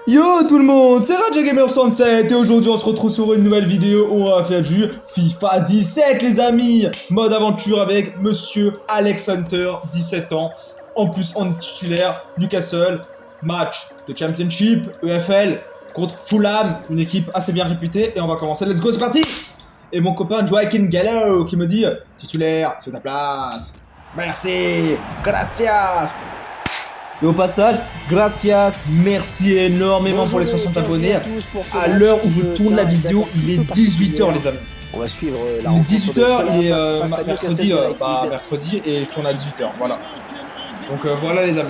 Yo tout le monde, c'est RadjaGamer67 et aujourd'hui on se retrouve sur une nouvelle vidéo où on va faire du FIFA 17 les amis. Mode aventure avec monsieur Alex Hunter, 17 ans. En plus on est titulaire, Newcastle, match de Championship, EFL contre Fulham, une équipe assez bien réputée et on va commencer, let's go c'est parti. Et mon copain Joaquin Gallo qui me dit titulaire, c'est ta place. Merci, gracias. Et au passage, gracias, merci énormément pour les 60 abonnés. À l'heure où je tourne la vidéo, il est 18h les amis. On va suivre la Il est 18h, il est mercredi, mercredi et je tourne à 18h, voilà. Donc voilà les amis.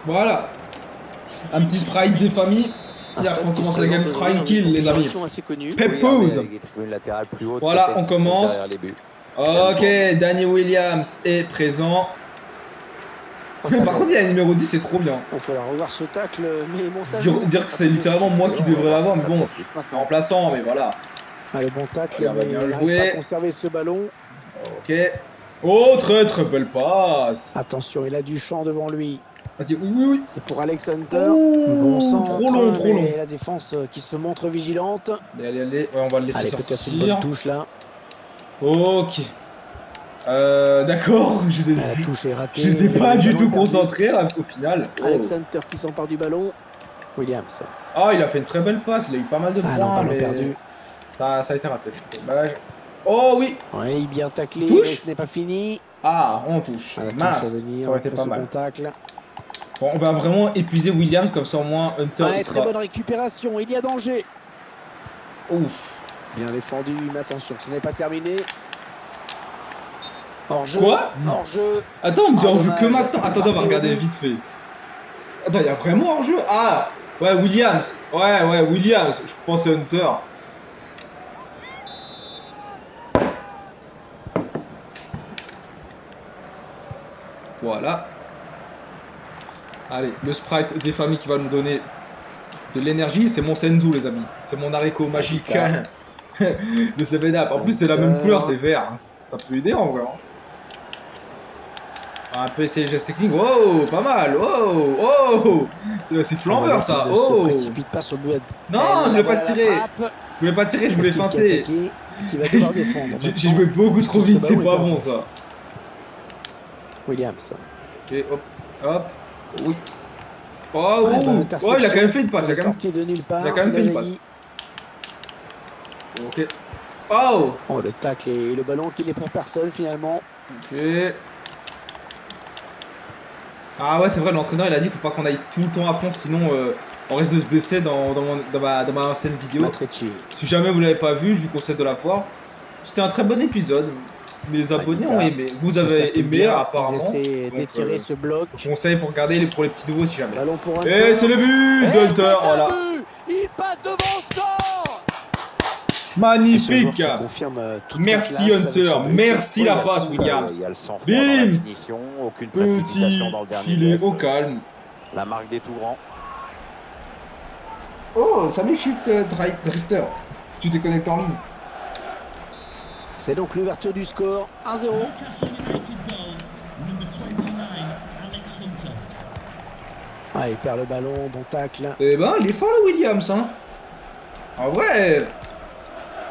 Voilà. Un petit sprite des familles. On commence la game tranquille les amis. Pepose. Voilà, on commence. Ok, Danny Williams est présent. Par contre, il y a un numéro 10, c'est trop bien. Il faut la revoir ce tacle, mais bon, ça dire que c'est littéralement moi qui devrais l'avoir, mais bon, c'est remplaçant, mais voilà. Allez, bon tacle, Regarde, mais bien il joué. arrive pas à conserver ce ballon. Ok. Oh, très très belle passe. Attention, il a du champ devant lui. Oui, oui, oui. C'est pour Alex Hunter. Oh, Bon centre, trop long, trop long. Et la défense qui se montre vigilante. Allez, ouais, on va le laisser Allez, sortir. peut-être une bonne touche là. Ok. D'accord, La touche est ratée. j'étais pas du tout concentré au final. Alex Hunter qui s'empare du ballon. Williams. Ah, il a fait une très belle passe, il a eu pas mal de points. Non, ballon mais perdu. Ça a été raté, dommage. Oh oui. Oui, bien taclé, Touche. mais ce n'est pas fini. Ah, on touche. Mince, ça aurait été pas mal. Bon, on va vraiment épuiser Williams, comme ça au moins Hunter Ouais, très bonne récupération, il y a danger. Ouf. Bien défendu, mais attention, ce n'est pas terminé. Hors-jeu. Quoi? Hors-jeu. Attends, on me dit hors-jeu que dommage. maintenant. Attends, on va regarder vite fait. Attends, il y a vraiment hors-jeu? Ah, ouais, Williams. Ouais, Williams. Je pensais Hunter. Voilà. Allez, le sprite des familles qui va nous donner de l'énergie, c'est mon Senzu, les amis. C'est mon haricot magique de 7-Up. En plus, c'est la même couleur, c'est vert. Ça peut aider en vrai. Un peu essayer les gestes techniques. Wow, pas mal. Oh, c'est flambeur ça. Oh. Précipite pas sur le but. Non, je voulais pas tirer. Je voulais pas tirer, je voulais feinter. Qui va devoir défendre. J'ai joué beaucoup trop vite, c'est pas bon ça. Williams. Ok, hop. Oui. Oh, il a quand même fait une passe. Il a quand même fait une passe. Ok. Oh, le tacle et le ballon qui n'est pour personne finalement. Ok. Ah ouais, c'est vrai, l'entraîneur il a dit faut pas qu'on aille tout le temps à fond, sinon on risque de se baisser dans ma ancienne vidéo. Si jamais vous l'avez pas vu, je vous conseille de la voir. C'était un très bon épisode. Mes abonnés ont aimé. Vous avez aimé apparemment. J'essaie d'étirer ce bloc. Conseil pour garder pour les petits nouveaux si jamais. Et c'est le but d'Hunter, voilà. Il passe devant le score. Magnifique. Merci Hunter, merci la passe Williams. Bim. Petit filet au calme. La marque des tout grands. Oh, salut Shift Drifter. Tu t'es connecté en ligne. C'est donc l'ouverture du score, 1-0. Ah, il perd le ballon, bon tacle. Eh ben, il est fort le Williams, hein. Ah ouais.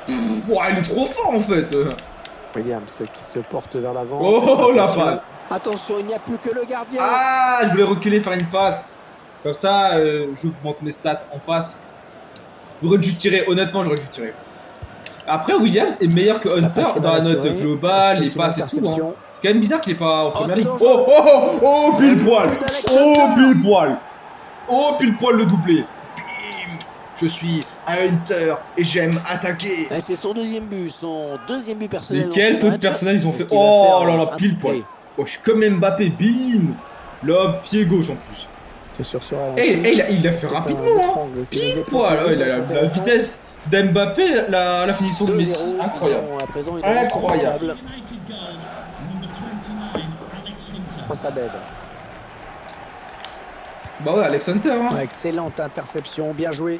Il est trop fort en fait. Williams qui se porte vers l'avant. Oh, la passe. Attention, il n'y a plus que le gardien. Ah, je voulais reculer, faire une passe. Comme ça, j'augmente mes stats en passe. J'aurais dû tirer, honnêtement, j'aurais dû tirer. Après, Williams est meilleur que Hunter dans la note globale, les passes et tout. Hein. C'est quand même bizarre qu'il est pas en première ligue. Oh, pile poil. Oh, pile poil le doublé. Bim. Je suis un Hunter et j'aime attaquer. C'est son deuxième but personnel. Mais quel peu de personnel ils ont fait. Oh là là, pile poil. Oh, je suis comme Mbappé, bim. Là, pied gauche en plus. C'est sûr, il l'a fait rapidement. Hein. Pile poil. Il a la vitesse d'Mbappé, la finition de Messi. Incroyable. Incroyable. Bah ouais, Alex Hunter. Hein. Excellente interception, bien joué.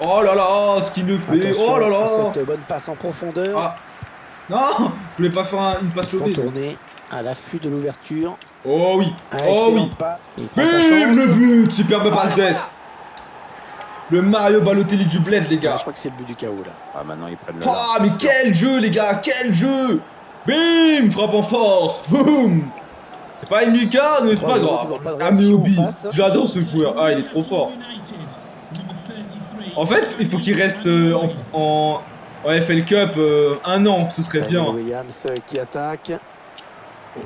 Oh là là, ce qu'il le fait. Attention Oh là là. à cette bonne passe en profondeur. Ah. Non, je voulais pas faire une passe Ils font lobée. tourner à l'affût de l'ouverture. Oh oui. Ah, Oh oui. excellente passe. Il prend sa Bim, chance. le but. Superbe passe Ah, d'Est. Le Mario Balotelli du bled, les Ah, gars. je crois que c'est le but du chaos là. Ah, maintenant ils prennent le Ah, large. mais quel jeu, les gars. Quel jeu. Bim, frappe en force. Boum. C'est pas une lucarne, mais c'est pas 3-0, grave. toujours pas de Ah, mais réaction Obi, en face. j'adore ce joueur. Ah, il est trop fort. En fait, il faut qu'il reste en FL Cup un an, ce serait Daniel bien. Williams qui attaque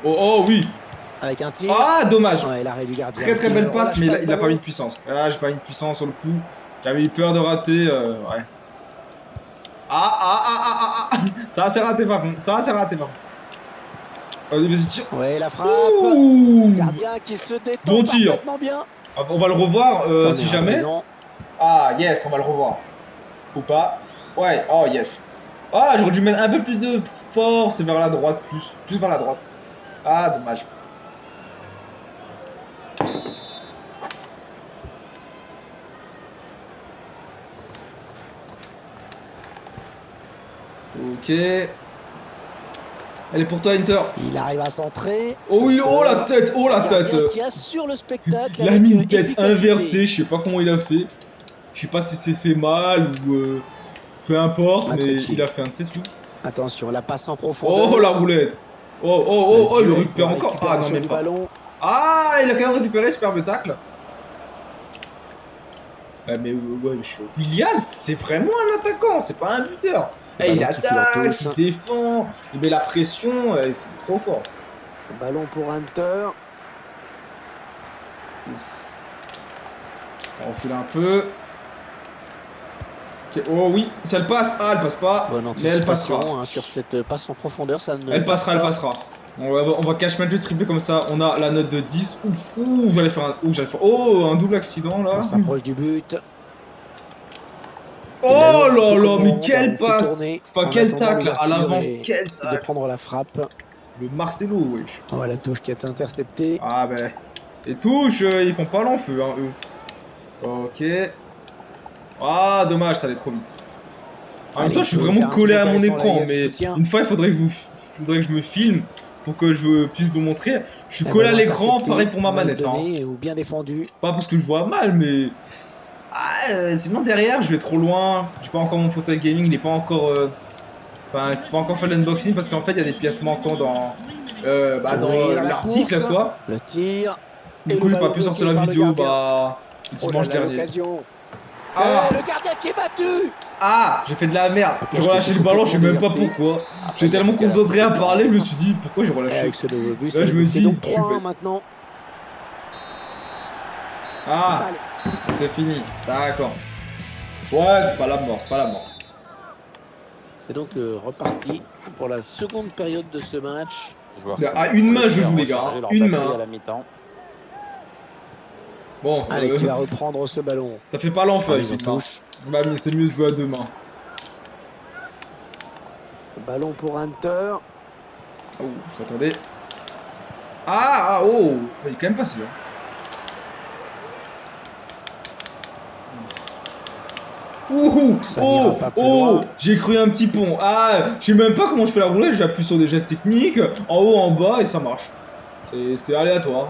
Oh oui. avec un tir. Ah, dommage. Ouais, l'arrêt du gardien. Très très qui belle ne passe, relâche mais ce il a pas ballon. mis de puissance. Ah, j'ai pas mis de puissance sur le coup. J'avais eu peur de rater. Ouais. Ah. Ça s'est raté par contre. Vas-y, tire. Ouais, la frappe. Ouh. Gardien qui se détend Bon tir. parfaitement bien. Ah, on va le revoir Corner si à jamais. présent. Ah, yes, on va le revoir. Ou pas. Ouais, oh yes. Ah, j'aurais dû mettre un peu plus de force vers la droite, plus vers la droite. Ah, dommage. Ok. Elle est pour toi, Inter. Il arrive à centrer. Oh oui, oh la tête, oh la tête. Gardien qui assure le spectacle. Il a avec mis une tête efficacité. inversée, je sais pas comment il a fait. Je sais pas si c'est fait mal ou peu importe, mais Matucci. il a fait un de ses trucs. Attention, la passe en profondeur. Oh la roulette. Oh, il le récupère encore. Ah non, mais du pas. ballon. Ah, il a quand même récupéré, superbe tacle. Ah, mais ouais, chaud. Williams, c'est vraiment un attaquant, c'est pas un buteur. Eh, il ballon qui attaque, flotte. il défend, il met la pression, c'est trop fort. Ballon pour Hunter. On recule un peu. Ok, oh oui, ça le passe. Ah, elle passe pas. Bonne Mais elle passera. anticipation hein, sur cette passe en profondeur. Ça ne Elle passera, elle passe passera. On va cash match triplé comme ça. On a la note de 10. Ouf, j'allais faire un. Oh, un double accident là. pas. On s'approche du but. Oh Et là, là là, comment mais quelle on fait passe. tourner Enfin, en quel attendant tacle à l'ouverture l'avance, et quel de tacle. prendre la frappe. Le Marcelo, wesh. Oh, la touche qui est interceptée. Ah ben. Les touches, ils font pas l'enfeu, hein, eux. Ok. Ah, dommage, ça allait trop vite. En même Allez, temps, je suis il faut vraiment faire un collé truc à mon intéressant, écran, là, il y a du mais soutien. une fois, il faudrait que je me filme pour que je puisse vous montrer. Je suis Eh collé ben, à l'écran, intercepté, pareil pour ma mal manette. Hein. donné ou bien défendu. Pas parce que je vois mal, mais. Ah, sinon derrière, je vais trop loin. J'ai pas encore mon fauteuil gaming, il est pas encore. Enfin, je peux pas encore faire l'unboxing parce qu'en fait, il y a des pièces manquantes dans Oui, dans la l'article, course. quoi. Le tir. Du Et coup, le j'ai pas ballon pu sortir bloqué la par le vidéo, gardien. bah. Oh Dimanche là là, dernier. l'occasion. Ah, Le gardien qui est battu. ah, j'ai fait de la merde. J'ai Parce que relâché le beaucoup ballon, je sais même pas liberté. pourquoi. J'étais tellement concentré à parler, je me suis dit pourquoi j'ai Et relâché. avec ce nouveau but, Là, je me c'est dis, donc je suis 3-1 bête. maintenant. Ah, Allez. c'est fini. D'accord. Ouais, c'est pas la mort, c'est pas la mort. C'est donc reparti pour la seconde période de ce match. Les joueurs À sont- une main, ont je joue, les rechargé gars. leur Une batterie main. à la mi-temps. Bon, Allez, qui va reprendre ce ballon. ça fait pas l'enfer, Mise en putain. touche. Bah, mais c'est mieux de jouer à deux mains. Ballon pour Hunter. Oh, j'attendais. Ah, oh, il est quand même pas sûr. Ouh, Ça n'ira pas plus loin. j'ai cru un petit pont. Ah, je sais même pas comment je fais la roulette, j'appuie sur des gestes techniques, en haut, en bas, et ça marche. C'est aléatoire.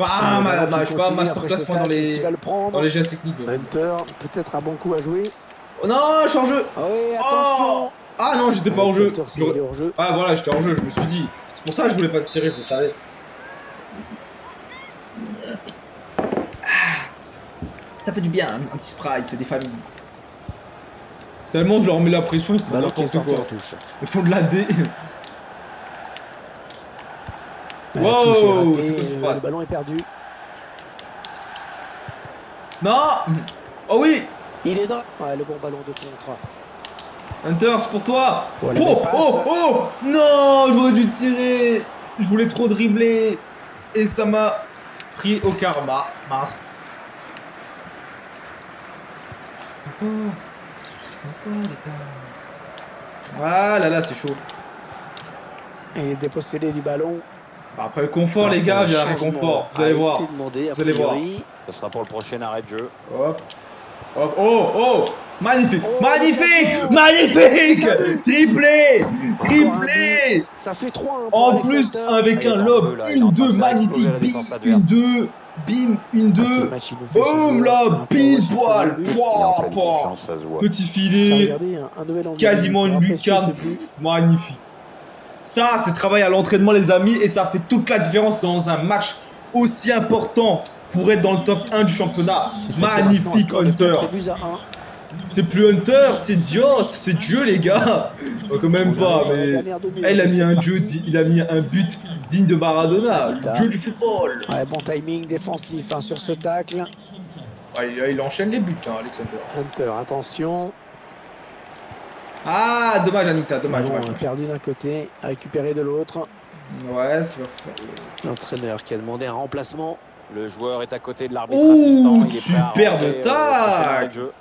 Ah, Le je sais ballon qui pas, continue masterclass après ce point tacle, qui va le prendre. dans les gestes techniques. Hunter, peut-être un bon coup à jouer. Oh non, je suis en jeu. Ah oui, attention. Ah non, j'étais pas en jeu. C'est il est hors jeu. Ah voilà, j'étais en jeu, je me suis dit. C'est pour ça que je voulais pas tirer, vous savez. Ça fait du bien, un petit sprite, des familles. Tellement je leur mets la pression, ils font Ballon qui est n'importe sorti quoi. en touche. Ils font de la D. La Wow, touche est ratée, c'est quoi ce phrase le ballon est perdu. Non. Oh oui. Il est dans. Ouais, le bon ballon de contre. Hunter, c'est pour toi. Voilà, Oh, belle passe. oh. Non, j'aurais dû tirer. Je voulais trop dribbler. Et ça m'a pris au karma. Mince. Ah là là, c'est chaud. Et il est dépossédé du ballon. Bah, après le confort, les gars, vient le réconfort. Vous allez voir. Demandé, a Vous allez voir. priori. Ce sera pour le prochain arrêt de jeu. Hop. Hop, oh, oh. Magnifique, Oh, magnifique, attention. magnifique. Triplé, Encore un triplé. but. Ça fait 3-1 pour En Alex plus, Hunter. avec Il est un en lob, feu, là, il est en train de 1-2, faire magnifique, exploser la bim, défense adverse. 1-2, bim, 1-2. Quel match il nous fait, ce Boum, joueur. là, Un peu pile reçu poil. pour le but. Il est en Pouah, pleine pouah. confiance, ça se voit. Petit Tiens, filet, regardez, un nouvel angle. quasiment une Appréciez lucarne. ce but. Magnifique. Ça, c'est travail à l'entraînement, les amis, et ça fait toute la différence dans un match aussi important pour être dans le top 1 du championnat. Et ça fait maintenant un Magnifique, score de Hunter. 4 buts à 1. C'est plus Hunter, c'est Dios, c'est Dieu, les gars. Quand même pas, mais il a mis un jeu, il a mis un but digne de Maradona, le dieu du football. Ouais, bon timing défensif hein, sur ce tacle. Ouais, il enchaîne les buts, hein, Alex Hunter. Hunter, attention. Ah, dommage, Anita, dommage. Ballon dommage. perdu d'un côté, récupéré de l'autre. Ouais, ce qu'il va faire. L'entraîneur qui a demandé un remplacement. Le joueur est à côté de l'arbitre Ouh, assistant. Il est prêt à super rentrer, de au prochain tacle. arrêt de jeu.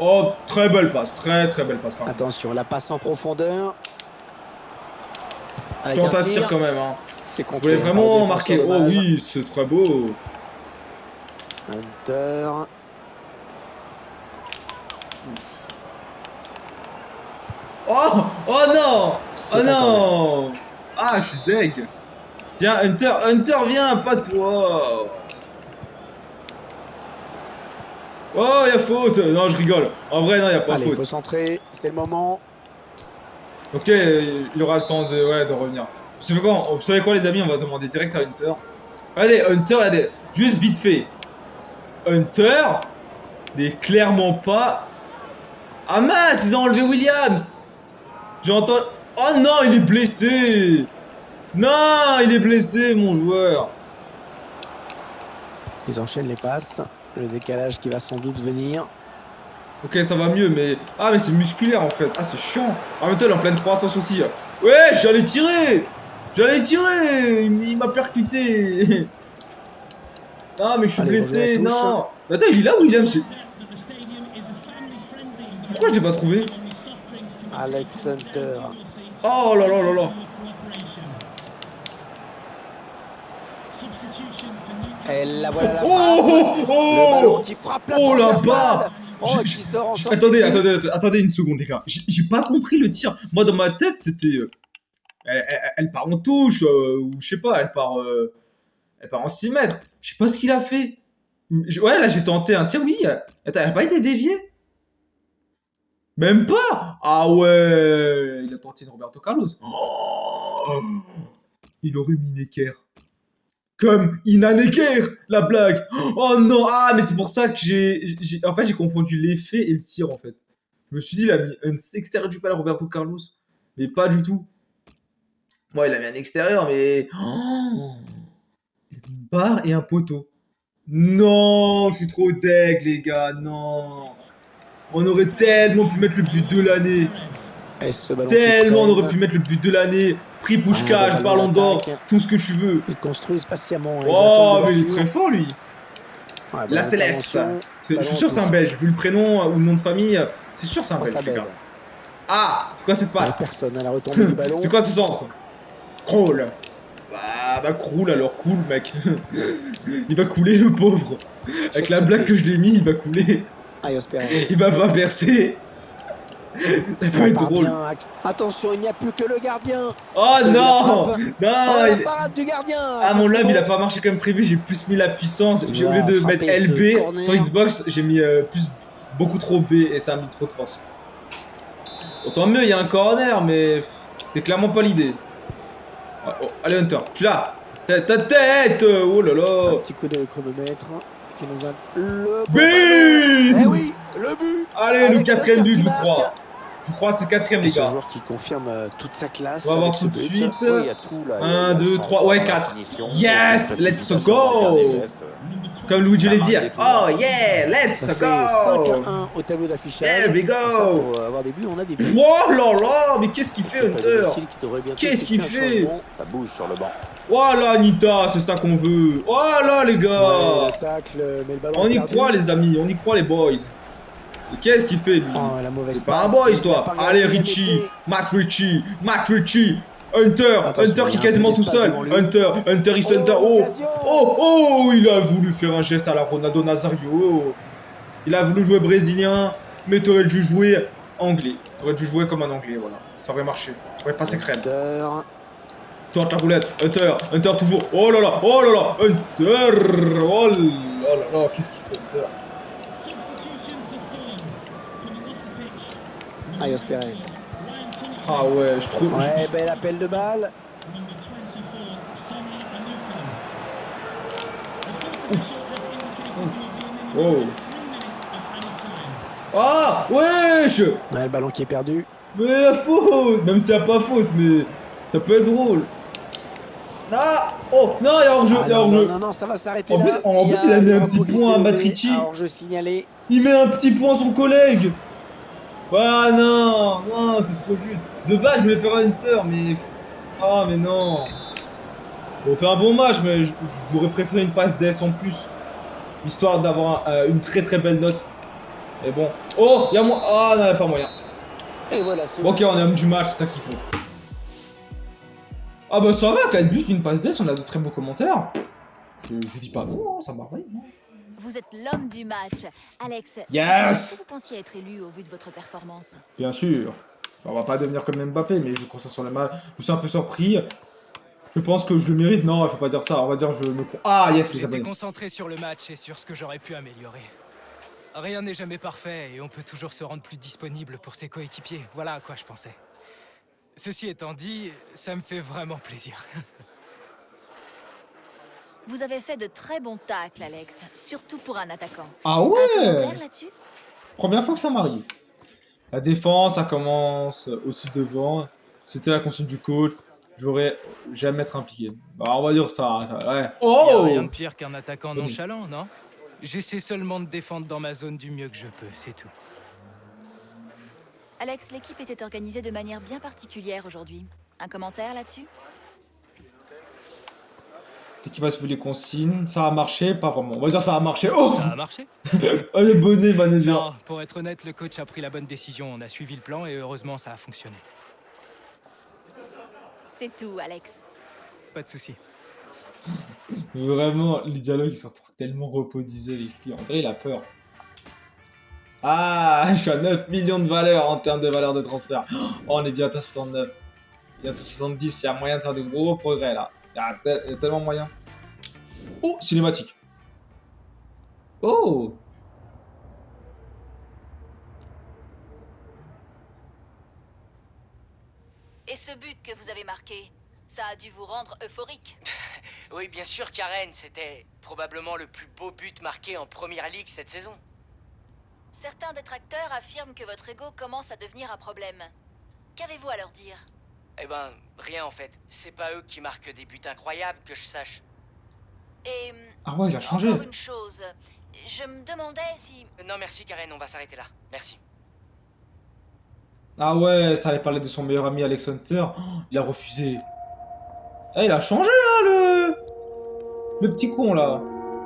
Oh, très belle passe, très belle passe. Pardon. Attention, la passe en profondeur. Avec Tente un à tir tir, quand même. Hein. c'est Vous contré voulez par le vraiment défenseur marquer. Oh dommage. oui, c'est très beau. Hunter. Oh, oh non. C'est Oh un corner. non. Ah, je suis deg. Viens, Hunter, viens, pas toi. Oh, y'a faute. Non, je rigole. En vrai, non, y'a pas Allez, il faut faute. centrer, c'est le moment. Ok, il aura le temps de revenir. Vous savez quoi, les amis, on va demander direct à Hunter. Regardez, Hunter, regardez, juste vite fait. Hunter n'est clairement pas... Ah mince, ils ont enlevé Williams. J'entends... Oh non, il est blessé. Non, il est blessé, mon joueur. Ils enchaînent les passes. Le décalage qui va sans doute venir. Ok, ça va mieux, mais... Ah, mais c'est musculaire, en fait. Ah, c'est chiant. En même temps, il est en pleine croissance aussi. Ouais, j'allais tirer. Il m'a percuté. Ah, mais je suis Allez, blessé. revient à touche. Non. Mais attends, il est là, William. Pourquoi je l'ai pas trouvé? Alex Hunter. Oh là là là là. Et la voilà la Oh, frappe. oh, Le ballon oh. qui frappe la Oh transversale. là-bas. Oh, qui sort en sortie. Attendez une seconde, les gars. J'ai pas compris le tir. Moi, dans ma tête, c'était... elle part en touche, ou je sais pas, elle part en 6 mètres. Je sais pas ce qu'il a fait. Ouais, là, j'ai tenté un tir, oui. Attends, elle a pas été déviée? Même pas. Ah ouais. Il a tenté une Roberto Carlos. Oh. Il aurait mis Necker. Comme Ina Necker, la blague. Oh non. Ah, mais c'est pour ça que en fait, j'ai confondu l'effet et le tir, en fait. Je me suis dit, il a mis un extérieur du palais Roberto Carlos. Mais pas du tout. Moi, il a mis un extérieur, mais... Oh, une barre et un poteau. Non, je suis trop deg, les gars, non. On aurait tellement pu mettre le but de l'année. Et ce ballon Tellement on qui aurait traîne. pu mettre le but de l'année. Prix Puskás, Ah, ballon d'or, l'attaque. tout ce que tu veux. Ils construisent patiemment. Oh, mais il est très fort, lui. Ouais, La bonne Céleste. intervention. Je suis sûr que c'est un belge. Vu le prénom ou le nom de famille, c'est sûr que c'est un Oh, belge, ça les belle. gars. Ah, c'est quoi cette passe? Personne à la retombée du ballon. C'est quoi ce centre? Crawl. Bah croule alors, cool mec. Il va couler le pauvre. Avec la blague que je l'ai mis, il va couler. Ayos Perez. Il va pas percer. Ça Ça va être part drôle. bien. Attention, il n'y a plus que le gardien. Oh Choisit la non. frappe. Non, Oh, la il- parade du gardien. Ah Ça, mon c'est love bon. il a pas marché comme prévu, j'ai plus mis la puissance. Il J'ai au va lieu de frapper mettre ce LB corner. sur Xbox, j'ai mis beaucoup trop B et ça a mis trop de force. Autant mieux, il y a un corner, mais c'était clairement pas l'idée. Ah, oh, allez Hunter, tu l'as. Ta tête. Oh là Un là. petit coup de chronomètre qui nous a le bon Bim. ballon. Eh oui, le but. Allez, le Avec quatrième Hunter but, qui je marque. crois. Je crois que c'est quatrième, Et les ce gars. joueur qui confirme toute sa classe. On va voir avec ce tout de but. suite. Oui, il y a tout là. 1, 2, 3, ouais, 4. Finition, Yes, aucune let's précipitation dans le go. dernier geste. Comme Luigi l'a dit. La marque des tours. Oh yeah, let's Ça fait go. 5-1 au tableau d'affichage. There we go. Comme ça, pour avoir des buts, on a des buts. Oh là là, mais qu'est-ce qu'il fait C'est pas Hunter? domicile qui devrait bientôt Qu'est-ce qu'il effectuer un fait? changement. Ça bouge sur le banc. Voilà Anita, c'est ça qu'on veut. Voilà les Ouais, gars. le tacle, mais le ballon On est y perdu. croit les amis, on y croit les boys. Et qu'est-ce qu'il fait lui? Oh, la mauvaise C'est pas un passe. boys Il toi. a pas Allez regardé, il a Richie, metté. Matt Richie, Hunter, Attention, Hunter il y a qui est un quasiment peu tout d'espace seul. devant lui. Hunter is Hunter. Oh, l'occasion. oh, il a voulu faire un geste à la Ronaldo Nazario. Il a voulu jouer brésilien, mais t'aurais dû jouer anglais. T'aurais dû jouer comme un anglais, voilà. Ça aurait marché. Ça aurait passé crème. Hunter. Tente la roulette. Hunter. Hunter toujours. Oh là là. Oh là là. Hunter. Oh là là. Qu'est-ce qu'il fait, Hunter? Ayos Perez. Ah ouais, je trouve... Ouais, bel appel de balle. Oh. Ah wesh. Ouais, le ballon qui est perdu. Mais la faute. Même s'il n'y a pas faute, mais ça peut être drôle. Ah. Oh non, il y a hors-jeu. Ah, Il y a non, hors-jeu. non, ça va s'arrêter En là. plus, il a mis un petit point à Matrici. Hors-jeu signalé. Il met un petit point à son collègue. Ah non, non, c'est trop juste. De base, je voulais faire un Hunter, mais... Ah, mais non. On fait un bon match, mais j'aurais préféré une passe d'S en plus. Histoire d'avoir une très très belle note. Mais bon. Oh, il y a moi. Ah, non, il n'y a pas moyen. Et voilà ce... Ok, on est homme du match, c'est ça qui compte. Ah bah ça va, 4 buts, une passe d'S, on a de très beaux commentaires. Je dis pas non, hein, ça m'arrive. Hein. Vous êtes l'homme du match. Alex, Yes. est-ce que vous pensiez être élu au vu de votre performance? Bien sûr. On va pas devenir comme Mbappé, mais je constate sur le match. Je suis un peu surpris. Je pense que je le mérite. Non, il faut pas dire ça. On va dire je me... Ah yes, les J'étais abonnés. concentré sur le match et sur ce que j'aurais pu améliorer. Rien n'est jamais parfait et on peut toujours se rendre plus disponible pour ses coéquipiers. Voilà à quoi je pensais. Ceci étant dit, ça me fait vraiment plaisir. Vous avez fait de très bons tacles, Alex, surtout pour un attaquant. Ah Un ouais. commentaire là-dessus? Première fois que ça m'arrive. La défense, ça commence au-dessus devant. C'était la consigne du coach. J'aurais jamais être impliqué. Bah, on va dire ça. Ouais. Y a Oh. rien de pire qu'un attaquant nonchalant, non? J'essaie seulement de défendre dans ma zone du mieux que je peux, c'est tout. Alex, l'équipe était organisée de manière bien particulière aujourd'hui. Un commentaire là-dessus? L'équipe a suivi les consignes. Ça a marché, pas vraiment. On va dire ça a marché. Oh. Ça a marché? On est bonnet, manager. Non, pour être honnête, le coach a pris la bonne décision. On a suivi le plan et heureusement, ça a fonctionné. C'est tout, Alex. Pas de souci. Vraiment, les dialogues ils sont tellement reposés, les clients. En vrai, il a peur. Ah, je suis à 9 millions de valeur en termes de valeur de transfert. Oh, on est bientôt à 69. Bientôt 70, il y a moyen de faire de gros progrès là. Il y a tellement moyen. Oh, cinématique. Oh. Et ce but que vous avez marqué, ça a dû vous rendre euphorique. Oui, bien sûr, Karen, c'était probablement le plus beau but marqué en Première Ligue cette saison. Certains détracteurs affirment que votre ego commence à devenir un problème. Qu'avez-vous à leur dire? Eh ben, rien en fait. C'est pas eux qui marquent des buts incroyables, que je sache. Et Ah ouais, il a changé. encore une chose, je me demandais si... Non, merci, Karen, on va s'arrêter là. Merci. Ah ouais, ça allait parler de son meilleur ami Alex Hunter. Oh, il a refusé. Ah, il a changé, hein, le petit con, là.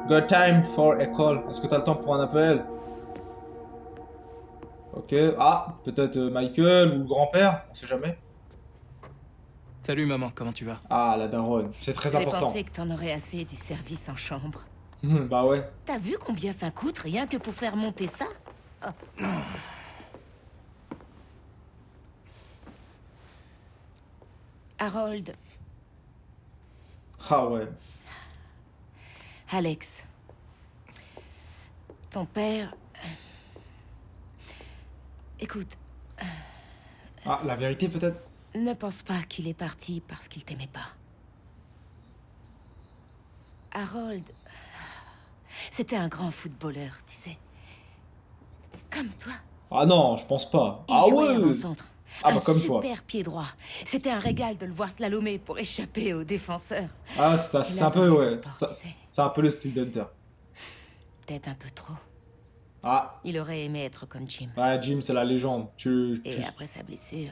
Got time for a call. Est-ce que t'as le temps pour un appel? Ok. Ah, peut-être Michael ou le grand-père. On sait jamais. Salut maman, comment tu vas? Ah, la daronne. C'est très J'ai important. pensé que t'en aurais assez du service en chambre. Bah ouais. T'as vu combien ça coûte rien que pour faire monter ça? Oh. Harold, Ah ouais. Alex, ton père... Écoute, Ah, la vérité peut-être? ne pense pas qu'il est parti parce qu'il t'aimait pas. Harold, c'était un grand footballeur, tu sais. Comme toi. Ah non, je pense pas. Il Ah jouait ouais. avant-centre. Ah bah un comme toi. super pied droit. C'était un régal de le voir slalomer pour échapper aux défenseurs. Ah, c'est Il un peu, adorait ouais. ce sport, tu sais. C'est un peu le style d'Hunter. Peut-être un peu trop. Ah, Il aurait aimé être comme Jim. ouais, Jim, c'est la légende. Et après sa blessure,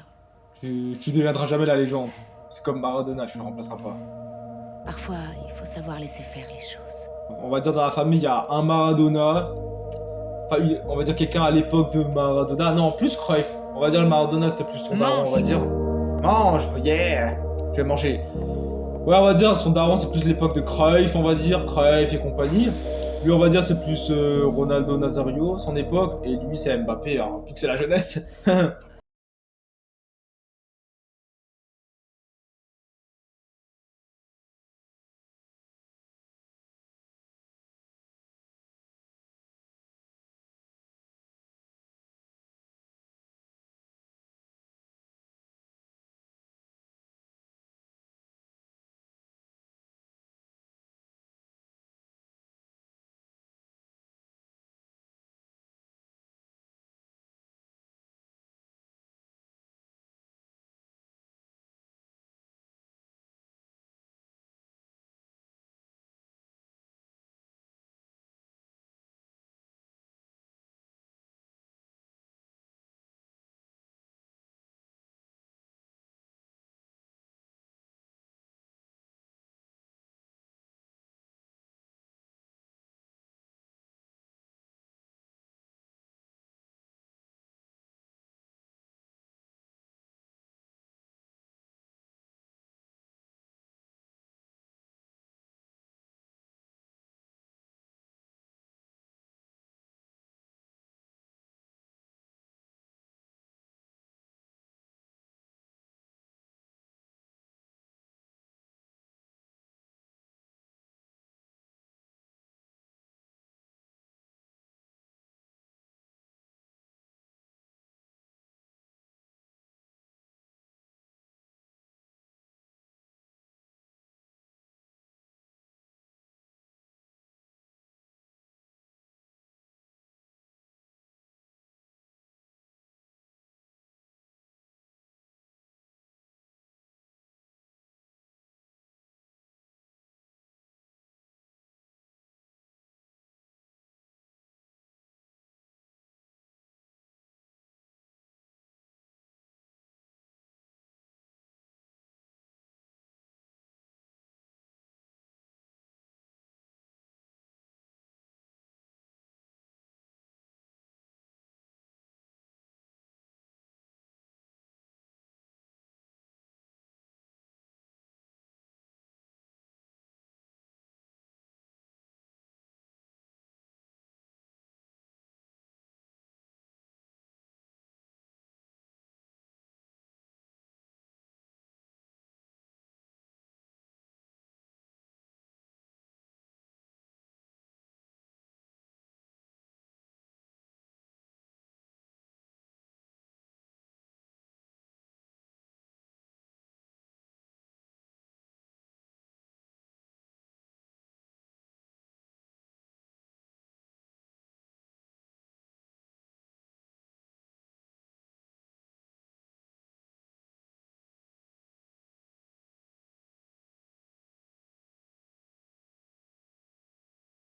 Tu deviendras jamais la légende. C'est comme Maradona, tu ne remplaceras pas. parfois, il faut savoir laisser faire les choses. On va dire dans la famille, il y a un Maradona. Enfin, on va dire quelqu'un à l'époque de Maradona. Non, plus Cruyff. On va dire le Maradona, c'était plus son daron, on va dire. Mange, yeah. Je vais manger. Ouais, on va dire son daron, c'est plus l'époque de Cruyff, on va dire. Cruyff et compagnie. Lui, on va dire, c'est plus Ronaldo Nazario, son époque, et lui, c'est Mbappé, hein, vu que c'est la jeunesse.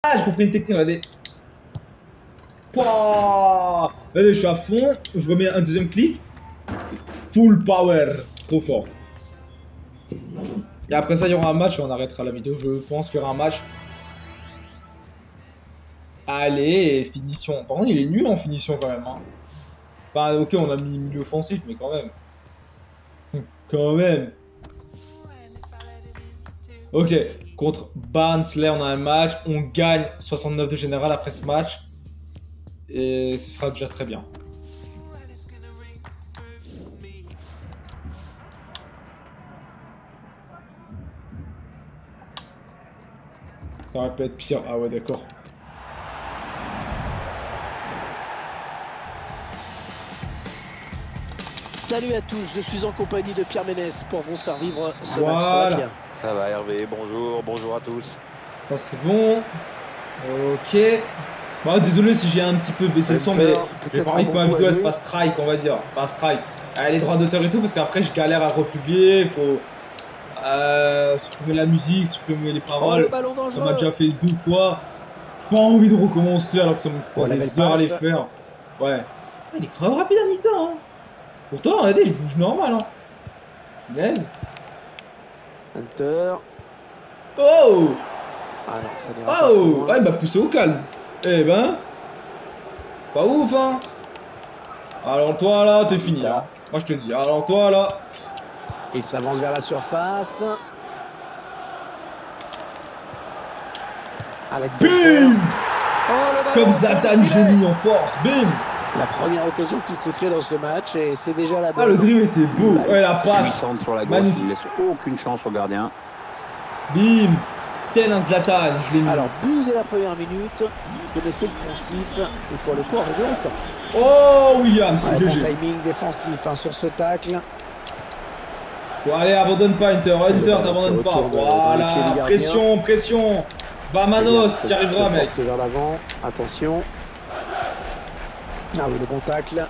Ah, j'ai compris une technique, regardez. Pouah. Allez, je suis à fond, je remets un deuxième clic. Full power, trop fort. Et après ça, il y aura un match et on arrêtera la vidéo. Je pense qu'il y aura un match. Allez, finition. Par contre, il est nul en finition quand même. Hein. Enfin, ok, on a mis milieu offensif, mais quand même. Quand même. Ok, contre Barnsley, on a un match. On gagne 69 de général après ce match. Et ce sera déjà très bien. Ça aurait pu être pire. Ah ouais, d'accord. Salut à tous, je suis en compagnie de Pierre Ménès pour vous faire vivre ce Voilà. match. Ça va bien? Ça va Hervé, bonjour, bonjour à tous. Ça c'est bon. Ok. Bon, désolé si j'ai un petit peu baissé le son, mais j'ai pas envie que ma vidéo elle se fasse strike, on va dire. Enfin, strike. Les droits d'auteur et tout, parce qu'après je galère à republier. Il faut supprimer la musique, supprimer les Oh, paroles. le ballon Ça dangereux. m'a déjà fait 2 fois. J'ai pas envie de recommencer alors que ça me prend Oh, la des belle heures à les passe. faire. Ouais. Il est grave rapide Anita, hein. Pourtant, regardez, je bouge normal, hein. Punaise. Hunter. Oh! Ah non, ça n'ira pas. Oh! Ouais, il m'a poussé au calme. Eh ben. Pas ouf, hein. Alors toi, là, t'es fini, hein. Moi, je te dis. Alors toi, là. Il s'avance vers la surface. Alexander. Bim. Oh, le ballon Comme sur Zlatan, le je l'ai filet. mis en force. Bim. C'est la première occasion qui se crée dans ce match et c'est déjà la Ah, bonne. le dribble était beau. Ouais, la passe. Puissante sur la gauche, Magnifique. qui ne laisse aucune chance au gardien. Bim. Tel un Zlatan, je l'ai mis. Alors, but de la première minute, vous connaissez le poncif, il faut le coup arriver au temps. Oh, Williams, Ouais, bon GG. timing défensif hein, sur ce tacle. Bon, allez, abandonne pas, Hunter. Hunter, ballon t'abandonnes qui pas. retourne dans les pieds du Voilà. gardien. Pression, pression. Vamanos, t'y arriveras, mec. Porte vers l'avant, attention. Ah oui, le bon tacle.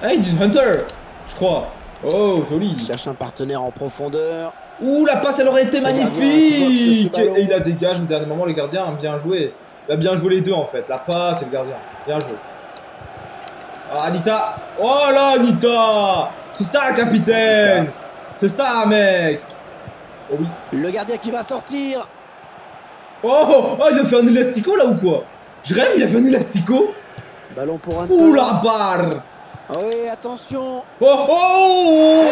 Ah, ils disent Hunter, je crois. Oh, joli. Il cherche un partenaire en profondeur. Ouh, la passe, elle aurait été gardien qui magnifique. bloque ce ballon. Et il la dégage au dernier moment, les gardiens ont bien joué. Il a bien joué les deux, en fait. La passe et le gardien. Bien joué. Ah, Anita. Oh là, Anita. C'est ça, capitaine. C'est ça, mec. Oh oui. Le gardien qui va sortir. Oh, oh, il a fait un élastico, là, ou quoi? Je rêve, il a fait un élastico. Ballon pour un Ouh, la barre. Ah oui, attention. Oh, oh,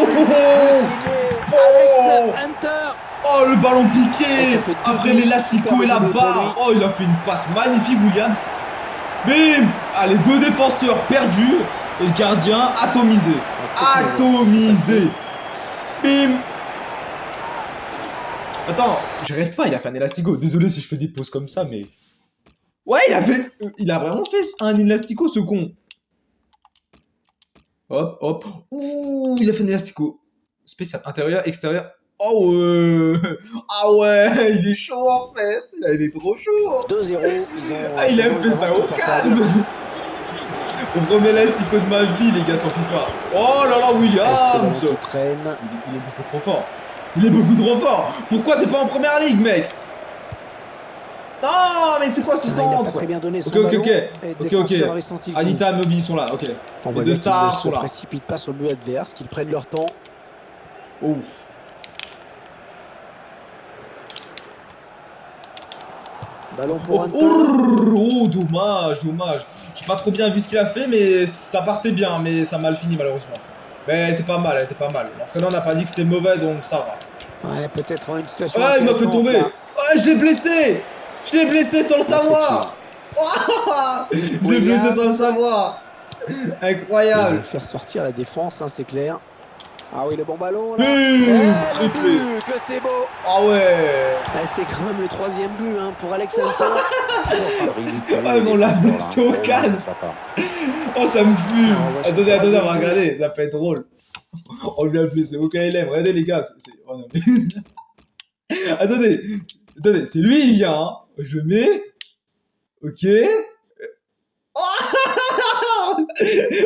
Signé Alex Hunter. oh, le ballon Et piqué. ça fait deux Après buts, l'élastico super et la double pour barre. lui. Oh, il a fait une passe magnifique, Williams. Bim. Ah, les deux défenseurs perdus et le gardien atomisé. Atomisé. Bim. Attends, je rêve pas, il a fait un élastico. Désolé si je fais des pauses comme ça, mais... Ouais, il a vraiment fait un élastico, ce con. Hop, hop. Ouh, il a fait un élastico. Spécial. Intérieur, extérieur. Oh ouais. Ah ouais, il est chaud en fait. Il est trop chaud. 2-0. Ah, il a fait ça au calme. Mon premier élastico de ma vie, les gars, sur FIFA. Oh là là, Williams. Qui traîne. Il est beaucoup trop fort. Il est beaucoup trop fort. Pourquoi t'es pas en première ligue, mec? Non, mais c'est quoi ce Il n'a pas centre? très bien donné son Ok, ok, ballon. ok. Et le Ok, défenseur ok. avait senti le coup. Anita et Moby sont là, ok. On voit Les deux bien qu'ils stars ne sont se là. précipitent pas sur le but adverse, qu'ils prennent leur temps. Ouf. Ballon pour Oh, Hunter. oh, dommage, dommage. J'ai pas trop bien vu ce qu'il a fait, mais ça partait bien, mais ça a mal fini malheureusement. Mais elle était pas mal, elle était pas mal. L'entraîneur n'a pas dit que c'était mauvais, donc ça va. Ouais, peut-être une situation Ah, il m'a fait intéressante, tomber. là. Ah, je l'ai blessé. Je l'ai blessé sans le savoir. Je l'ai blessé sans le savoir. Il va Incroyable. le faire sortir la défense, hein, c'est clair. Ah oui, le bon ballon là. Bim, Eh, triplé. le but, que c'est beau. Ah ouais. Eh, c'est quand même le troisième but hein, pour Alex Hunter. Ah, mais on l'a blessé au calme. Oh, ça me fume. Alors, on va sur Attendez, le attendez, on va troisième but. regarder. Ça peut être drôle. On lui a blessé au KLM. Regardez, les gars. Oh, non, mais... attendez. Attendez, c'est lui, il vient. Hein. Je mets. Ok.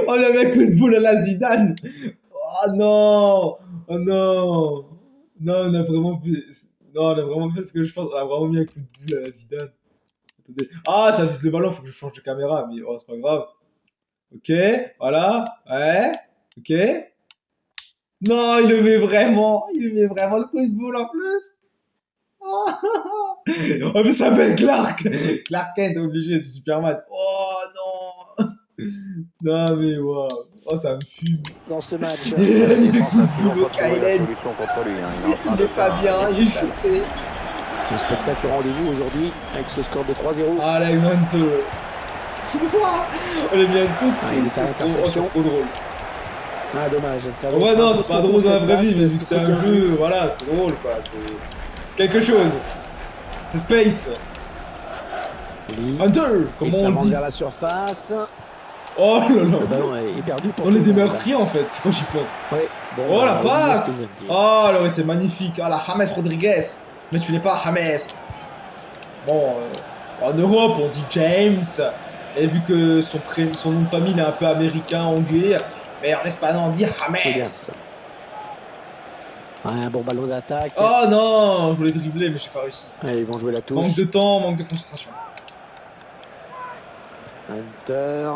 Oh, le mec, coup de boule à la Zidane. Oh non. Oh non. Non, on a vraiment fait. Non, on a vraiment fait ce que je pense. On a vraiment mis un coup de boule à la Zidane. Attendez. Ah, ça vise le ballon, faut que je change de caméra, mais oh, c'est pas grave. Ok, voilà. Ouais. Ok. Non, il le met vraiment. Il le met vraiment le coup de boule en plus. Oh, oh mais ça s'appelle Clark. Clark Kent, obligé, c'est Superman. Oh non. Non mais waouh. Oh, ça me fume. Dans ce match. Il a mis des défense coups n'a de toujours boule au pas trouvé la KLM. solution contre lui. Hein. Il est en train Il de est faire pas un bien, il est récital. choqué. Le spectacle au rendez-vous aujourd'hui avec ce score de 3-0. Ah, la Hunter. Oh, les miens, c'est Ah, il est à trop, oh, l'intersection. c'est trop drôle. Ah, dommage. Ça va Ouais, être non, un c'est peu pas trop drôle pour dans la cette vraie vie, place, mais vu que c'est c'était un bien jeu, vu. voilà, c'est drôle, quoi. C'est quelque chose. C'est Space. Lee. Hunter, Il comment on s'avance dit? vers la surface. Oh là Le là. ballon est perdu pour On est tout le des monde, là. meurtriers, en fait, quand j'y pense. Ouais. Bon, Oh, la oubliez passe. ce que je viens de dire. Oh, elle aurait été magnifique. Ah, la James Rodriguez. Mais tu n'es pas James. Bon, en Europe, on dit James. Et vu que son nom de famille est un peu américain, anglais, mais en espagnol, on dit James. Williams. Ouais, un bon ballon d'attaque. Oh non, je voulais dribbler, mais j'ai pas réussi. Allez, ils vont jouer la touche. Manque de temps, manque de concentration. Hunter.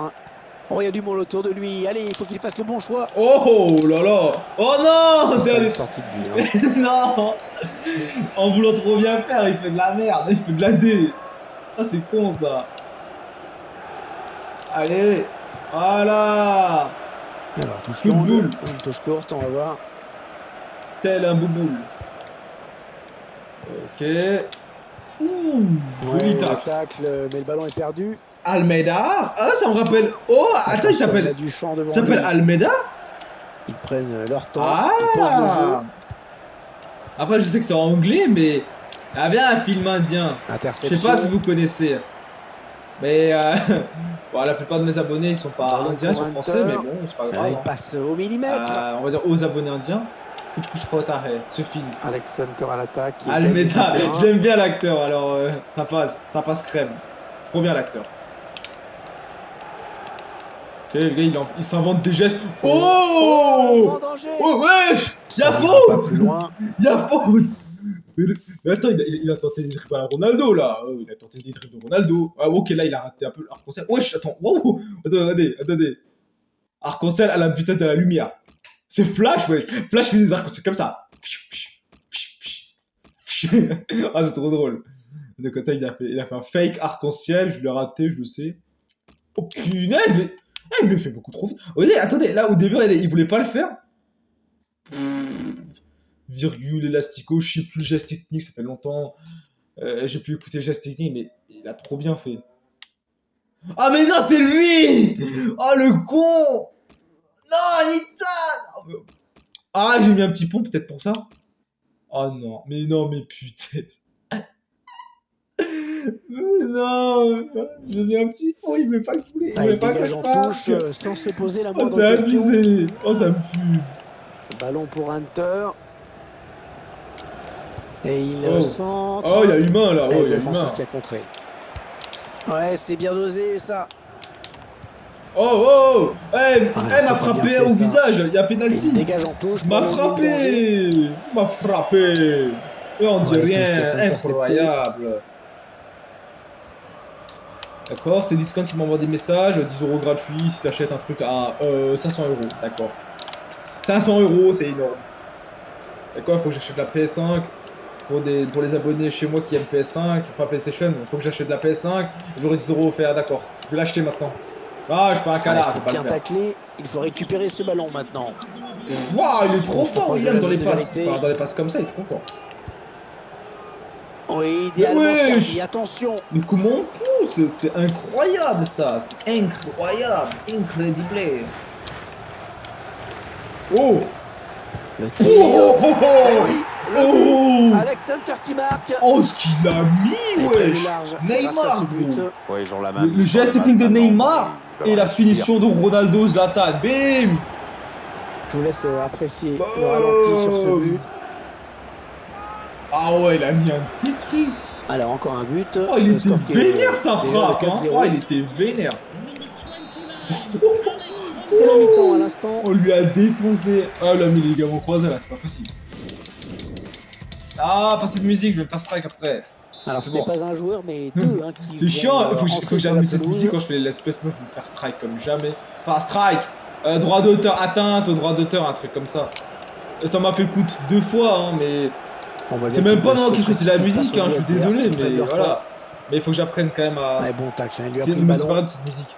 Oh, il y a du monde autour de lui. Allez, il faut qu'il fasse le bon choix. Oh là là. Oh non, C'est dernier- une sortie de but. Hein. non. En voulant trop bien faire, il fait de la merde, il fait de la D. Ah, c'est con ça. Allez, voilà. Alors, touche Coup de longue. boule. Une touche courte, on va voir. Tel un bouboule. Ok. Ouh, joli Ouais, tacle. le tacle, mais le ballon est perdu. Almeida. Ah, ça me rappelle. Oh, attends, il Attention, s'appelle. a du champ devant Il s'appelle lui. Almeida. Ils prennent leur temps, ils posent le jeu. Ah. Après, je sais que c'est en anglais, mais il y avait un film indien. Je Interception. sais pas si vous connaissez. Mais bon, la plupart de mes abonnés, ils sont pas Ballon indiens, ils pour sont Hunter. français, mais bon, c'est pas grave. Il hein. passe au millimètre. On va dire aux abonnés indiens. Ce film. Alex Hunter à l'attaque. il Almeida, gagne du terrain. j'aime bien l'acteur, alors ça passe crème. Trop bien l'acteur. Ok, le gars il s'invente des gestes. Oh Grand danger. Oh wesh Y'a Ça ira pas faute plus loin. Y'a faute mais attends, il a tenté des dribbles à Ronaldo là. Oh, il a tenté des dribbles de Ronaldo. Ah ok, là il a raté un peu l'arc-en-ciel. Wesh, attends, wow. Attendez. Arc-en-ciel à la vitesse de la lumière. C'est Flash, wesh. Flash fait des arcs-en-ciel comme ça. Ah, c'est trop drôle. De côté, il a fait un fake arc-en-ciel, je l'ai raté, je le sais. Oh punaise, mais il le fait beaucoup trop vite. Attendez, là au début, il voulait pas le faire. Virgule, élastico, je sais plus, geste technique, ça fait longtemps. J'ai plus écouté le geste technique, mais il a trop bien fait. Ah mais non, c'est lui. Oh le con. Non, Anita. Ah, j'ai mis un petit pont peut-être pour ça. Oh non, mais putain. Mais non, j'ai mis un petit pont, il voulait pas que je voulais. Il voulait Il pas que dégage je en marque. touche sans se poser la Oh, moindre c'est question. abusé. Oh, ça me fume. Ballon pour Hunter. Et il Oh. centre. Oh, il y a humain là. Et Oh, le il y a défenseur humain. qui a contré. Ouais, c'est bien dosé ça. Oh. Ah, Elle ça m'a fait bien frappé fait, au ça. visage. Il y a Et penalty. il dégage en touche. Il m'a pour éliminer le danger. frappé. Il m'a frappé. Et on dit Ouais, la touche qui rien. est interceptée. Incroyable. D'accord, c'est Discount qui m'envoie des messages. 10 € gratuits si t'achètes un truc à 500 €. D'accord. 500 €, c'est énorme. D'accord, il faut que j'achète la PS5. Pour les abonnés chez moi qui aiment PS5, enfin PlayStation, il faut que j'achète la PS5. J'aurai 10 € offerts, d'accord. Je vais l'acheter maintenant. Ah, je suis pas un Ouais, canard, je c'est vais pas bien le faire. taclé. Il faut récupérer ce ballon maintenant. Waouh, il est trop On fort, s'approche William, de dans la les zone de passes. vérité. Enfin, dans les passes comme ça, il est trop fort. Oui, idéalement wesh. servi. Attention. Mais comment on pousse? C'est incroyable ça, c'est incroyable, incredible. Oh. Le Oh, tir. oh, oh, oh. Oui, Oh. Alex Hunter qui marque. Oh, ce qu'il a mis, Et prévu wesh. large grâce à Neymar, ce but. gros. Ouais, ils ont la main. Le geste technique de Neymar et la finition de Ronaldo Zlatan. Bim. Je vous laisse apprécier le ralenti sur ce but. Ah ouais, il a mis un de ses trucs. Alors encore un but. Oh, il Le était score qui est vénère sa déjà de frappe. Hein. 4-0. Oh, il était vénère. C'est la mi-temps à l'instant. On lui a défoncé. Oh, il a mis les ligaments croisés là, c'est pas possible. Ah, pas cette musique, je vais me faire strike après. Alors C'est ce n'est bon. pas un joueur mais deux hein, qui C'est chiant, il faut entrer que sur j'admette la cette pelouse. musique quand je fais les let's play, sinon je vais me faire strike comme jamais. Enfin, strike droit d'auteur, atteinte au droit d'auteur, un truc comme ça. Et ça m'a fait le coup 2 fois, hein, mais On voit c'est bien même pas qu'il moi qui se choisis la précipite musique, face hein, au je suis but adverse, désolé, qui prennent mais leur voilà. temps. Mais il faut que j'apprenne quand même à. Ouais, bon tacle, il lui a C'est pris le me ballon. séparer de cette musique.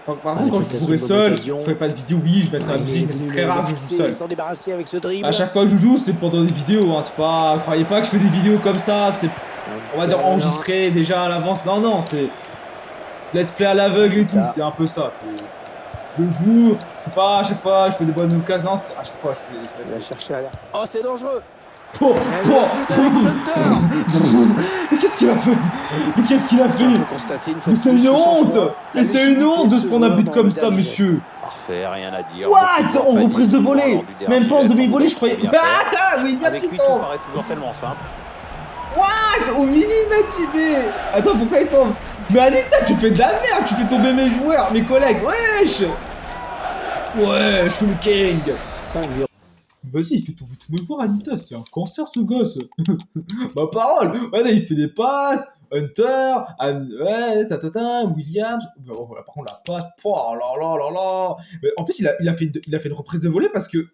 Par Allez, contre, quand je peut-être jouerai une bonne seul, occasion. je ferai pas de vidéo, oui, je mettrai la Il musique, est mais c'est venu très le rare que je joue fixer, seul. s'en débarrasser avec ce dribble. À chaque fois que je joue, c'est pendant des vidéos, hein, c'est pas. Croyez pas que je fais des vidéos comme ça, c'est. On va dire enregistré déjà à l'avance. Non, c'est. Let's play à l'aveugle et tout, Ça. c'est un peu ça. Je joue, je sais pas, à chaque fois je fais des bonnes occasions. Non, à chaque fois je Il va fais. chercher à l'air. Oh, c'est dangereux. Oh, Et le but d'Alex Hunter. Mais qu'est-ce qu'il a fait? Mais qu'est-ce qu'il a On fait? peut constater une fois Mais de c'est plus une que son honte! froid, la Mais c'est une lucidité honte de de se ce prendre un joueur but dans comme le ça, dernier monsieur! Parfait, rien à dire. What? Beaucoup de En reprise de compagnie, volée! lors du dernier Même pas en geste, demi-volée, on je croyais. bien faire. Ah, William Avec lui, tout Titon! paraît toujours tellement simple. What? Au millimètre, il met. Attends, pourquoi il tombe? Mais Anita, tu fais de la merde, tu fais tomber mes joueurs, mes collègues, wesh! Ouais, Shul King! 5-0. Vas-y, il fait tomber tous mes joueurs, Anita, c'est un cancer ce gosse! Ma parole! Ouais, il fait des passes, Hunter, ouais, Williams. Oh, par contre, la passe, oh là là! Mais en plus, il a fait une reprise de volée parce que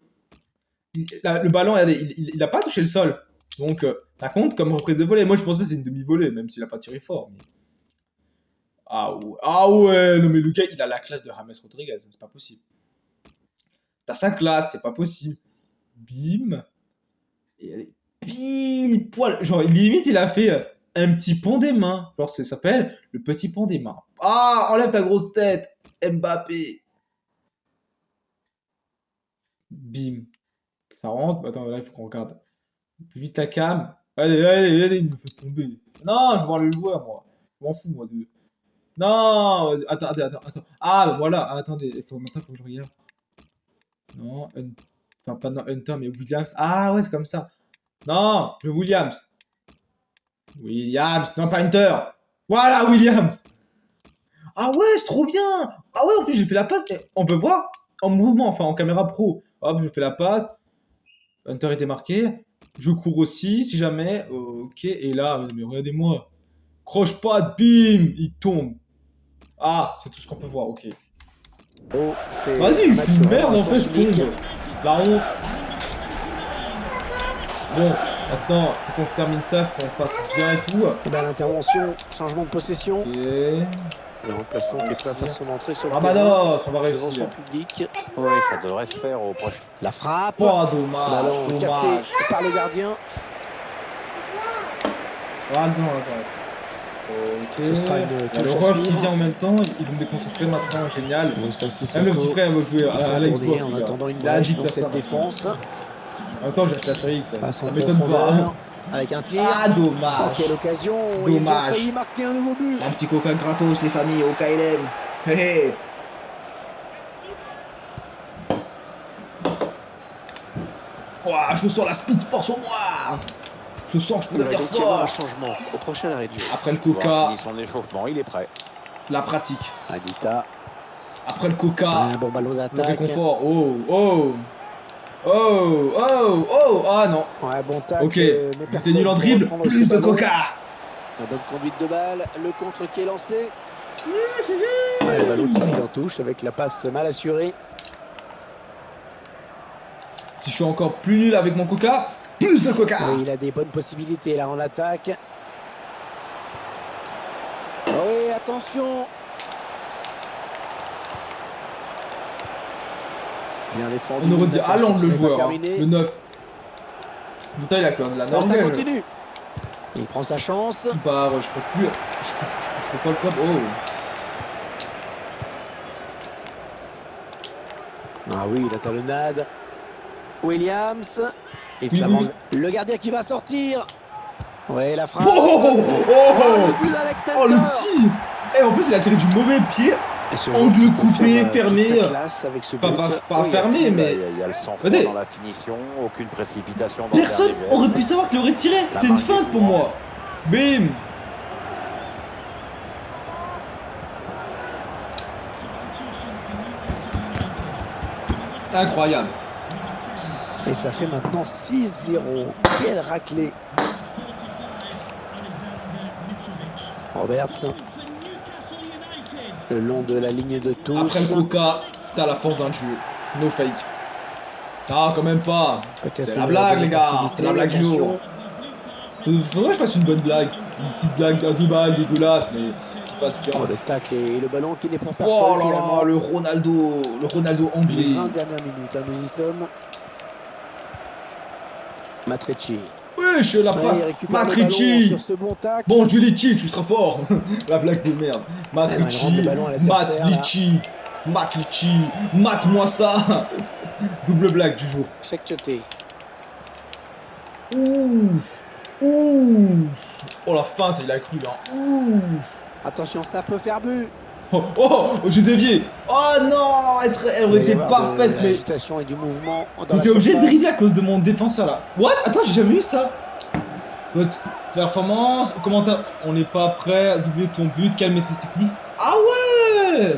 le ballon, regardez, il a pas touché le sol. Donc, ça compte comme reprise de volée. Moi, je pensais que c'est une demi-volée, même s'il a pas tiré fort. Mais... Ah ouais, non mais le gars, il a la classe de James Rodriguez, c'est pas possible. T'as sa classe, c'est pas possible. Bim. Et elle est pile poil. Genre, limite, il a fait un petit pont des mains. Genre, ça s'appelle le petit pont des mains. Ah, enlève ta grosse tête, Mbappé. Bim. Ça rentre. Attends, là, il faut qu'on regarde. Plus vite la cam. Allez, il me fait tomber. Non, je veux voir le joueur, moi. Je m'en fous, moi. Non, attends. Ah, bah voilà, attendez. Maintenant, il faut que je regarde. Non, enfin, pas non, Hunter, mais Williams. Ah, ouais, c'est comme ça. Non, je veux Williams. Non, pas Hunter. Voilà, Williams. Ah ouais, c'est trop bien. Ah ouais, en plus, j'ai fait la passe. On peut voir en mouvement, enfin, en caméra pro. Hop, je fais la passe. Hunter était marqué. Je cours aussi, si jamais. Ok, et là, mais regardez-moi. Croche-patte, bim, il tombe. Ah, c'est tout ce qu'on peut voir, ok. Oh, c'est Vas-y, je suis une merde, en fait, je public. tombe. La honte. Bon, maintenant, faut qu'on se termine ça, faut qu'on fasse bien et tout. Et ben, l'intervention, changement de possession. Ok. Le remplaçant qui est pas faire son entrée sur le Ramados, on va devant son réussir. public. Oui, ça devrait se faire au prochain. La frappe. Oh, dommage, Ballon capté dommage. par le gardien. Ah, non, d'accord. Ok. Ce sera une Il y a touche le à ref qui suivre. vient en même temps, ils vont me déconcentrer maintenant, génial. Sissoko. Même le petit frère va jouer Il faut à la tourner Xbox, en les gars. attendant une Il a brèche dit dans de faire cette ça. défense. En même temps, j'ai acheté la série X, Passe ça en m'étonne pas. profondeur avec un tir. Ah, Oh, dommage. quelle occasion. Ils ont Dommage. failli marquer un nouveau but. Un petit coca gratos, les familles, au KLM. Hé hé. Ouah, je sens la speed force en moi. Je sens que je peux Il va devenir donc y avoir un fort. changement au prochain arrêt de jeu. Après le Il coca, finit son échauffement, il est prêt. la pratique. Anita, Après le coca, Un bon ballon le d'attaque. réconfort. Oh. Ah non. Ouais, bon tacle. Ok, mais j'étais personne nul en pour dribble, reprendre plus ce de ballon. coca. La bonne conduite de balle, le contre qui est lancé. Ouais, le ballon qui file en touche avec la passe mal assurée. Si je suis encore plus nul avec mon coca, plus de coca. Oui, il a des bonnes possibilités là en attaque. Oh oui, attention. Bien défendu. On aurait dit Attention, Haaland ce le n'est pas joueur, hein, terminé. le 9. Putain, il a quand même de la Non, ça Norvège. continue. Il prend sa chance. Il part, je peux plus. Je peux pas le club. Oh. Ah oui, la talonnade. Williams. Il Oui, s'avance. oui. Le gardien qui va sortir. Ouais, la frappe. Oh, Le but d'Alex Oh, le Hunter. tir. Et en plus, il a tiré du mauvais pied. Et ce Angle joueur qui coupé, confirme fermé. toute sa classe avec ce Pas but. pas Oui, fermé, il y a- mais Il y a le sang-froid Regardez. dans la finition, aucune précipitation dans personne le dernier aurait geste. pu savoir qu'il aurait tiré. C'était une marque est feinte pour courante. moi. Bim. Incroyable. Et ça fait maintenant 6-0. Quelle raclée. Roberts. Le long de la ligne de touche. Après le coca, t'as la force d'un jeu. No fake. Ah, quand même pas. Peut-être C'est la une blague, les gars. opportunité, C'est la blague du attention. jour. Faudrait que je fasse une bonne blague. Une petite blague à 2 balles dégueulasse, mais qui passe bien. Oh, le tacle et le ballon qui n'est pour personne. Oh là finalement. là, le Ronaldo Les anglais. 20 dernières minutes, hein, nous y sommes. Matrecci. Wesh, la Ouais, passe. il récupère le ballon Matrici. sur ce bon tacle. Bon, je lui kick, tu seras fort. La blague de merde. il rend Matrici, le ballon à l'adversaire, Matlichi, mate-moi ça. Double blague du jour. Chekcheté. Ouf. Oh la fin, il a cru, hein. Ouf. Attention, ça peut faire but. Oh, j'ai dévié. Oh non, elle aurait été parfaite, mais L'agitation et du mouvement dans la j'étais obligé de surface. dribbler à cause de mon défenseur là. What? Attends, j'ai jamais eu ça. Votre performance, commentaire, on n'est pas prêt à doubler ton but, quelle maîtrise technique? Ah ouais!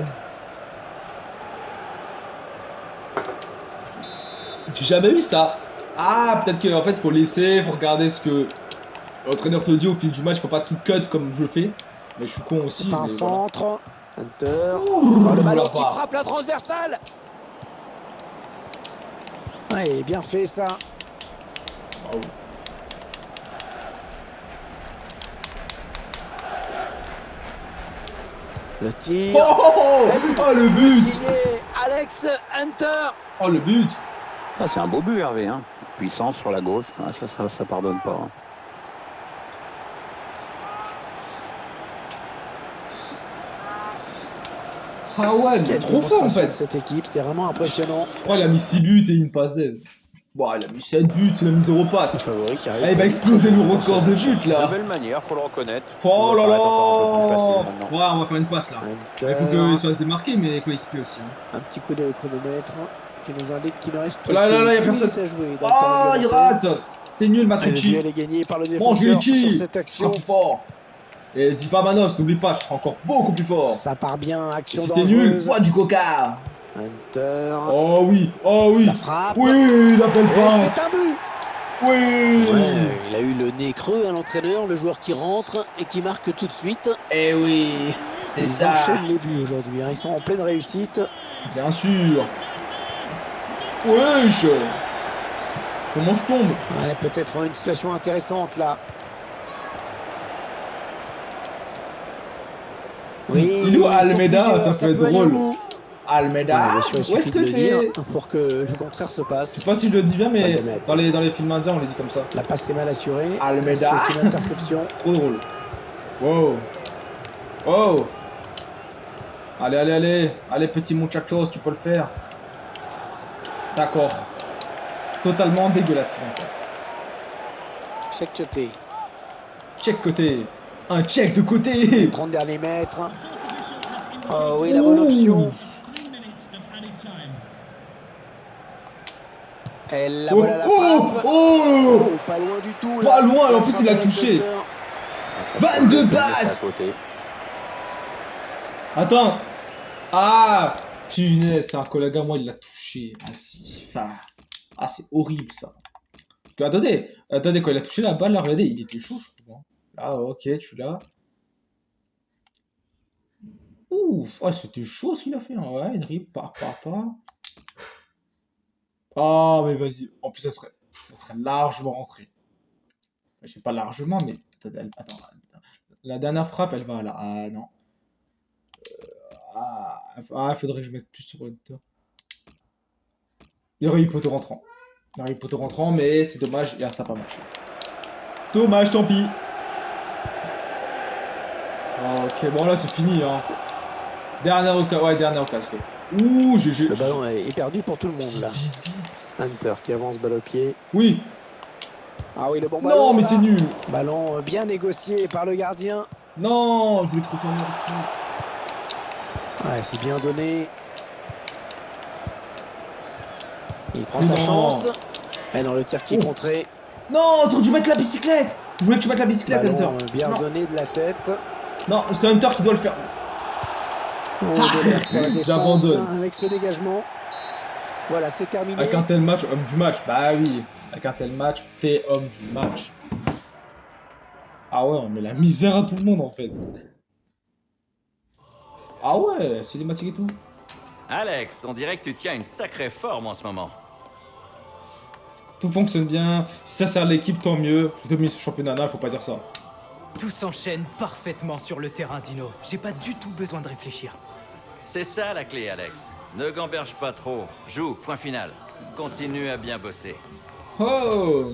J'ai jamais eu ça. Ah, peut-être qu'en fait, faut laisser, faut regarder ce que l'entraîneur te dit au fil du match, faut pas tout cut comme je le fais. Mais je suis con aussi. C'est un mais voilà. centre. Hunter. Ouh, Oh, le ballon là qui bas. frappe la transversale. Ouais, bien fait ça. Oh. Le tir. Oh, le but! Signé Alex Hunter. Oh, le but! Ah, c'est un beau but, Hervé. Hein. Puissance sur la gauche, ah, ça pardonne pas. Hein. Ah ouais, mais Quelle trop fort en démonstration de fait. cette équipe, c'est vraiment impressionnant. Je crois qu'il a mis 6 buts et une passe d'aide. Bon, il a mis 7 buts, il a mis 0 passe. C'est favori qui arrive. Ah, il va exploser le record de buts De là. belle manière, faut le reconnaître. Oh Il là va là. paraître encore un peu plus facile maintenant. Ouais, on va faire une passe là. Hunter, Il faut qu'il soit se démarquer, mais coéquipier aussi. un petit coup d'œil au chronomètre qui nous indique qu'il ne reste Oh là là là, y a que 10 personne. minutes à jouer dans le Oh, temps il réglementaire. rate. T'es nul, Et le Matrici. duel est gagné par le Bon, défenseur sur Julici. cette Tu action. seras plus fort. Et dis pas Manos, n'oublie pas, tu seras encore beaucoup plus fort. Ça part bien, Et action si t'es nul, dangereuse. bois du coca. Hunter, Oh oui, oh oui. la frappe. Oui, la belle Et passe. c'est un but. Oui. Ouais, il a eu le nez creux à l'entraîneur, le joueur qui rentre et qui marque tout de suite. Eh oui, c'est Ils ça. enchaînent les buts aujourd'hui, hein. Ils sont en pleine réussite. Bien sûr. Wesh. Comment je tombe? Ouais, peut-être une situation intéressante là. Oui, Il est où, ils sont Almeida? plusieurs, Ça peut être aller drôle. au bout. Almeida. Ouais, bien sûr, il Où suffit est-ce que de le dire t'es? pour que le contraire se Je passe. sais pas si je le dis bien, Pas mais de mettre. dans les films indiens, on les dit comme ça. La passe est mal assurée. Almeida. C'est une interception. Trop drôle. Wow. Oh. Allez, allez, allez. Allez, petit muchachos, tu peux le faire. D'accord. Totalement dégueulasse. En fait. Check côté. Check côté. Un check de côté. 30 derniers mètres. Oh oui, la bonne Ouh. option. Et la Oh, voilà la oh, frappe. oh. Oh, pas loin du tout. Pas là. loin, et en La plus, frappe il a d'Alex touché. Hunter. 22 C'est passes. à côté. Attends. Ah. Punaise, c'est un collègue à moi, il l'a touché. Ah si. Ah, c'est horrible ça. Parce que, attendez, quand il a touché la balle, là, regardez, il était chaud, je trouve. Ah, ok, tu l'as. Ouf, ah, c'était chaud ce qu'il a fait. Hein. Ouais, une rip, pas. Ah, mais vas-y. En plus, ça serait largement rentré. Je sais pas largement, mais. Attends. La dernière frappe, elle va là. Ah, non. Il faudrait que je mette plus sur Hunter. Il y aurait eu poteau rentrant. Mais c'est dommage, et ça n'a pas marché. Dommage, tant pis. Ok, bon là c'est fini. Hein. Dernière occasion. Ouh, GG. Le ballon est perdu pour tout le monde là. Vite. Hunter qui avance balle au pied. Oui. Ah oui, le bon ballon. Non, mais là. t'es nul. Ballon bien négocié par le gardien. Non, je voulais trop faire mon fou. Ouais, c'est bien donné. Il prend Mais sa non. chance. Et dans le tir qui est Oh. contré. Non, t'aurais dû mettre la bicyclette. Je voulais que tu mettes la bicyclette, Ballon Hunter. bien Non. donné de la tête. Non, c'est Hunter qui doit le faire. Oh, de l'air pour la défense J'abandonne. avec ce dégagement. Voilà, c'est terminé. Avec un tel match, homme du match. Bah oui, avec un tel match, t'es homme du match. Ah ouais, on met la misère à tout le monde en fait. Ah ouais, cinématique et tout. Alex, on dirait que tu tiens une sacrée forme en ce moment. Tout fonctionne bien. Si ça sert l'équipe, tant mieux. Je te mets ce championnat, faut pas dire ça. Tout s'enchaîne parfaitement sur le terrain, Dino. J'ai pas du tout besoin de réfléchir. C'est ça la clé, Alex. Ne gamberge pas trop. Joue, point final. Continue à bien bosser. Oh!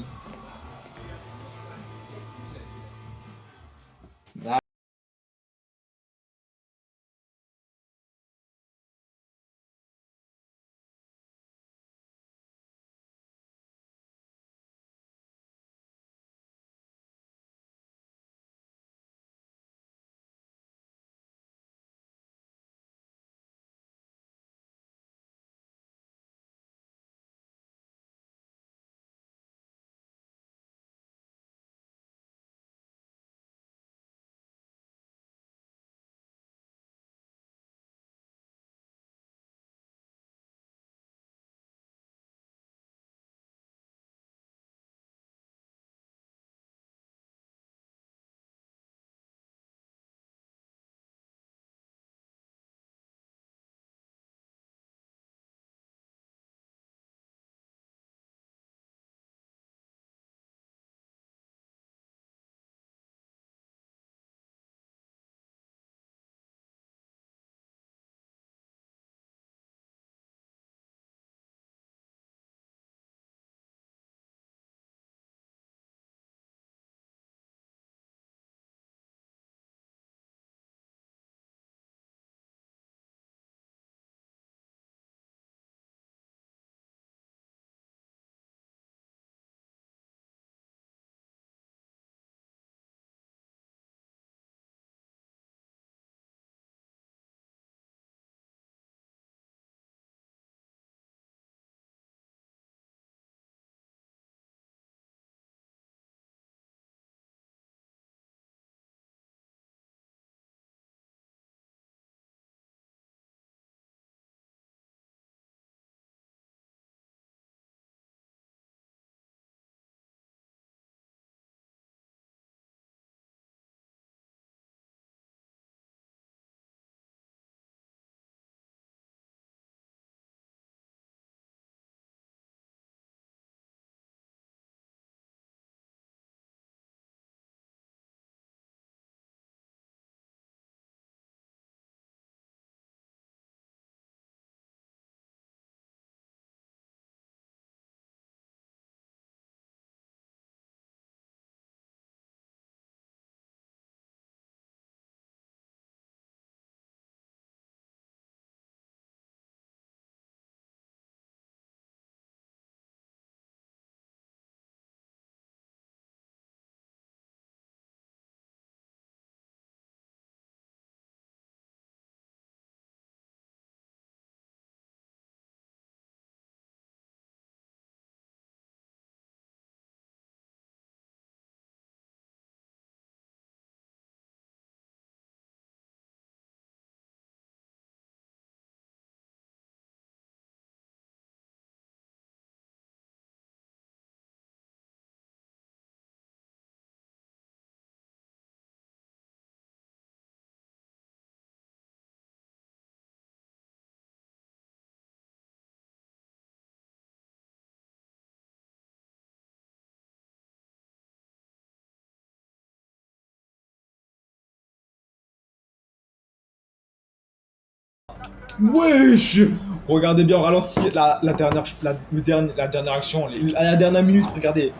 Wesh. Regardez bien, ralenti la dernière action, la dernière minute, regardez.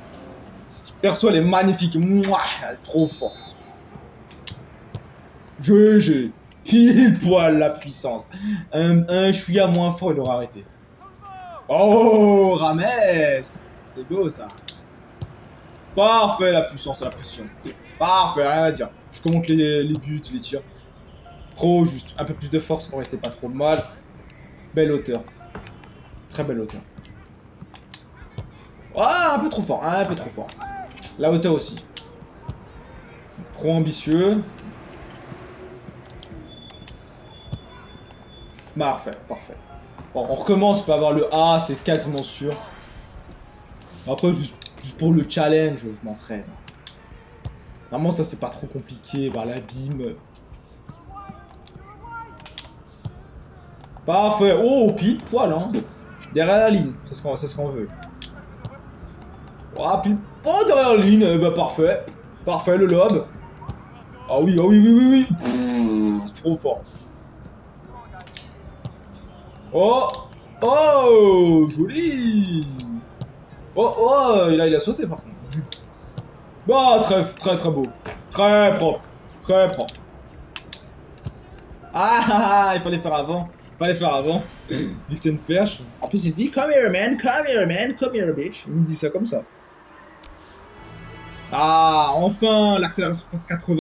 Perso, elle est magnifique. Mouah, elle est trop fort. GG. Pile poil la puissance. Un chouïa moins fort, il aura arrêté. Oh, Rames. C'est beau ça. Parfait la puissance, la pression. Parfait, rien à dire. Je commente les buts, les tirs. Trop juste. Un peu plus de force aurait été pas trop mal. Belle hauteur. Très belle hauteur. Ah, un peu trop fort. Un peu trop fort. La hauteur aussi. Trop ambitieux. Parfait, parfait. Bon, on recommence, on peut avoir le A, c'est quasiment sûr. Après, juste pour le challenge, je m'entraîne. Normalement, ça, c'est pas trop compliqué, vers l'abîme. Parfait. Oh, pile poil, hein. Derrière la ligne, c'est ce qu'on veut. Ah, pile pas derrière la ligne, bah parfait. Parfait, le lob. Ah oui, ah oui, oui, oui, oui. Pff, trop fort. Oh, oh, joli. Oh, oh, il a sauté par contre. Bah, très beau. Très propre. Très propre. Ah, il fallait faire avant. Vu que c'est une perche. En plus, il dit, come here, man, come here, bitch. Il me dit ça comme ça. Ah, enfin, l'accélération passe 80.